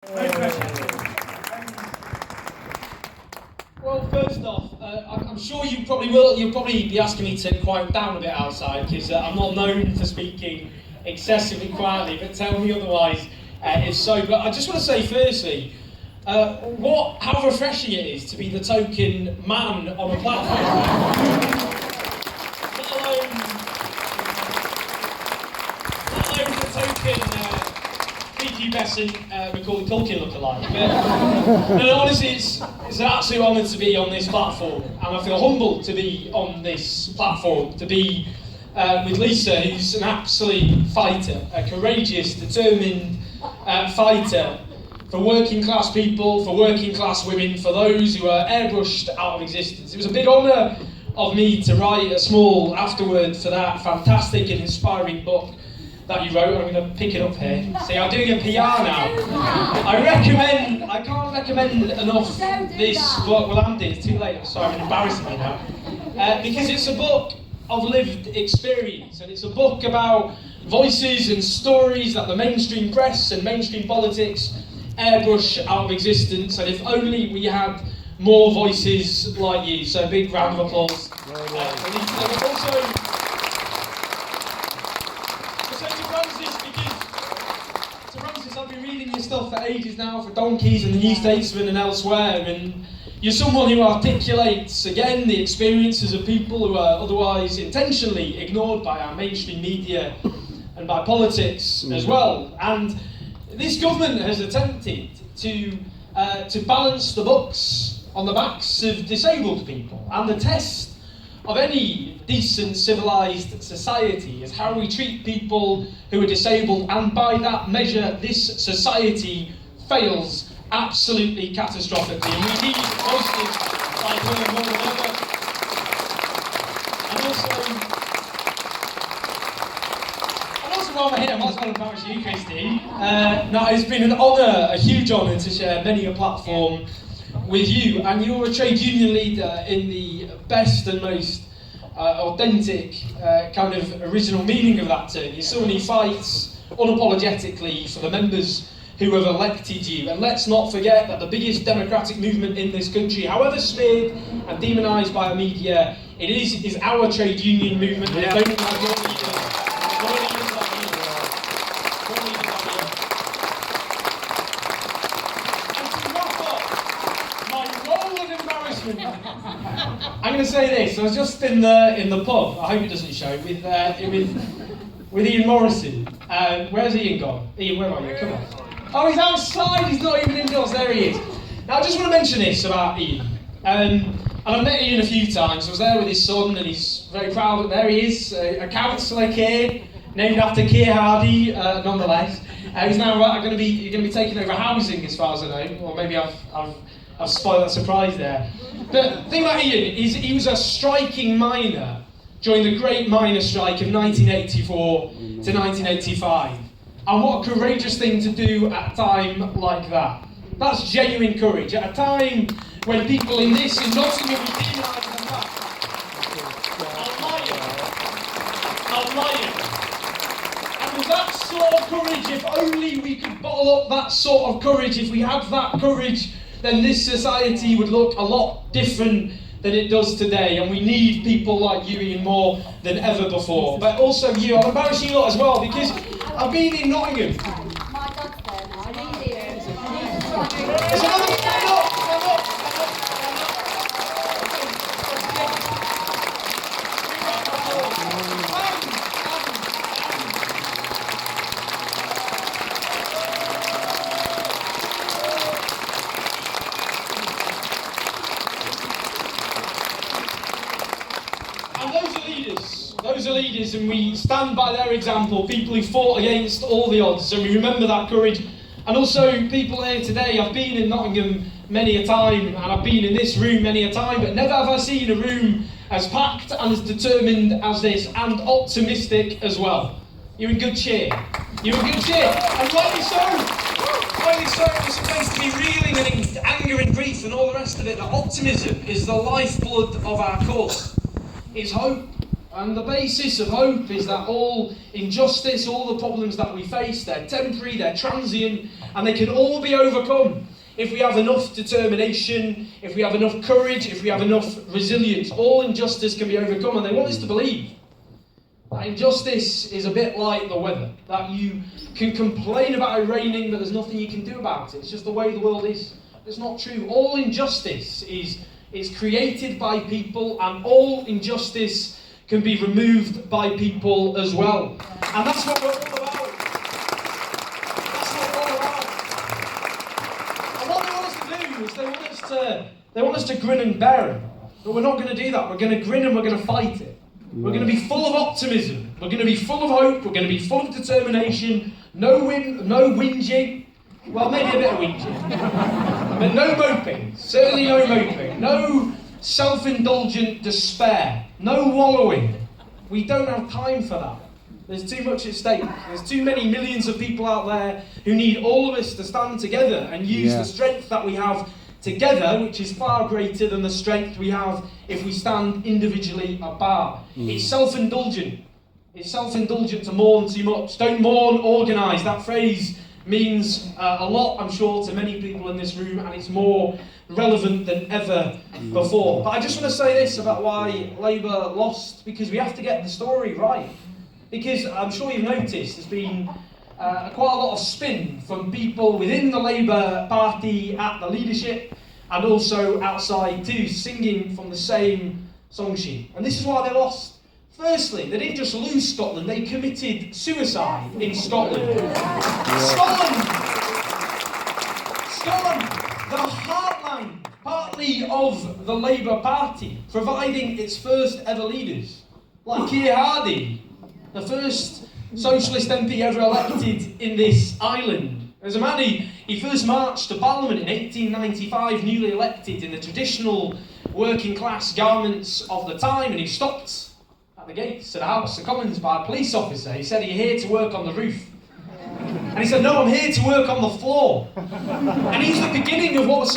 Well, first off, I'm sure you probably will. You'll probably be asking me to quiet down a bit outside because I'm not known for speaking excessively quietly. But tell me otherwise if so. But I just want to say, firstly, how refreshing it is to be the token man on a platform. Let alone the token pubescent Macaulay Culkin lookalike. But no, honestly, it's an absolute honour to be on this platform, and I feel humbled to be on this platform, to be with Lisa, who's an absolute fighter, a courageous, determined fighter for working class people, for working class women, for those who are airbrushed out of existence. It was a big honour of me to write a small afterword for that fantastic and inspiring book that you wrote. I'm going to pick it up here. See, I'm doing a PR now. I can't recommend enough this book. Well, Andy, it's too late. I'm sorry, I'm embarrassing you now. Because it's a book of lived experience, and it's a book about voices and stories that the mainstream press and mainstream politics airbrush out of existence. And if only we had more voices like you. So a big round of applause. I've been reading your stuff for ages now, for Donkeys and the New Statesman and elsewhere, and you're someone who articulates, again, the experiences of people who are otherwise intentionally ignored by our mainstream media and by politics as well. And this government has attempted to balance the books on the backs of disabled people, and the test of any decent, civilised society is how we treat people who are disabled, and by that measure, this society fails absolutely catastrophically. And we need voices like her more than ever. And also while we're here, I might as well embarrass you, Christine. Now, it's been an honour, a huge honour, to share many a platform with you, and you're a trade union leader in the best and most authentic kind of original meaning of that term. You're someone who fights unapologetically for the members who have elected you. And let's not forget that the biggest democratic movement in this country, however smeared and demonised by our media, it is our trade union movement. Yeah. And don't have your leaders like you. And to wrap up my role of embarrassment, I'm going to say this. I was just in the pub. I hope it doesn't show with Ian Morrison. Where's Ian gone? Ian, where are you? Come on. Oh, he's outside. He's not even indoors. There he is. Now, I just want to mention this about Ian. And I've met Ian a few times. I was there with his son, and he's very proud that there he is, a councillor, Keir, named after Keir Hardie, nonetheless. He's now going to be taking over housing, as far as I know, or maybe I've spoiled that surprise there. The thing about Ian is he was a striking miner during the great miner strike of 1984 to 1985. And what a courageous thing to do at a time like that. That's genuine courage. At a time when people in Nottingham were demonised and that. I'll lie. And with that sort of courage, if only we could bottle up that sort of courage, if we had that courage, then this society would look a lot different than it does today. And we need people like you, Ian, more than ever before. But also you, I'll embarrass you lot as well, because I've been in Nottingham. My dad's there now. I need it. There's another stand up. Those are leaders, and we stand by their example, people who fought against all the odds, and we remember that courage. And also people here today, I've been in Nottingham many a time, and I've been in this room many a time, but never have I seen a room as packed and as determined as this, and optimistic as well. You're in good cheer. You're in good cheer, and rightly so. Rightly so. It's a place to be reeling and in anger and grief and all the rest of it. That optimism is the lifeblood of our cause. It's hope. And the basis of hope is that all injustice, all the problems that we face, they're temporary, they're transient, and they can all be overcome if we have enough determination, if we have enough courage, if we have enough resilience. All injustice can be overcome, and they want us to believe that injustice is a bit like the weather, that you can complain about it raining, but there's nothing you can do about it. It's just the way the world is. It's not true. All injustice is created by people, and all injustice can be removed by people as well. And that's what we're all about. That's what we're all about. And what they want us to do is they want us to grin and bear it. But we're not going to do that. We're going to grin and we're going to fight it. We're going to be full of optimism. We're going to be full of hope. We're going to be full of determination. No whinging. Well, maybe a bit of whinging. But no moping. Certainly no moping. No self-indulgent despair. No wallowing. We don't have time for that. There's too much at stake. There's too many millions of people out there who need all of us to stand together and use the strength that we have together, which is far greater than the strength we have if we stand individually apart. It's self-indulgent. It's self-indulgent to mourn too much. Don't mourn, organise. That phrase means a lot, I'm sure, to many people in this room, and it's more relevant than ever before. But I just want to say this about why Labour lost, because we have to get the story right. Because I'm sure you've noticed there's been quite a lot of spin from people within the Labour Party at the leadership and also outside too, singing from the same song sheet. And this is why they lost. Firstly, they didn't just lose Scotland, they committed suicide in Scotland. Scotland, the heartland, partly of the Labour Party, providing its first ever leaders, like Keir Hardie, the first socialist MP ever elected in this island. As a man, he first marched to Parliament in 1895, newly elected in the traditional working class garments of the time, and he stopped at the gates of the House of Commons by a police officer. He said, "Are you here to work on the roof?" And he said, "No, I'm here to work on the floor." And he's the beginning of what was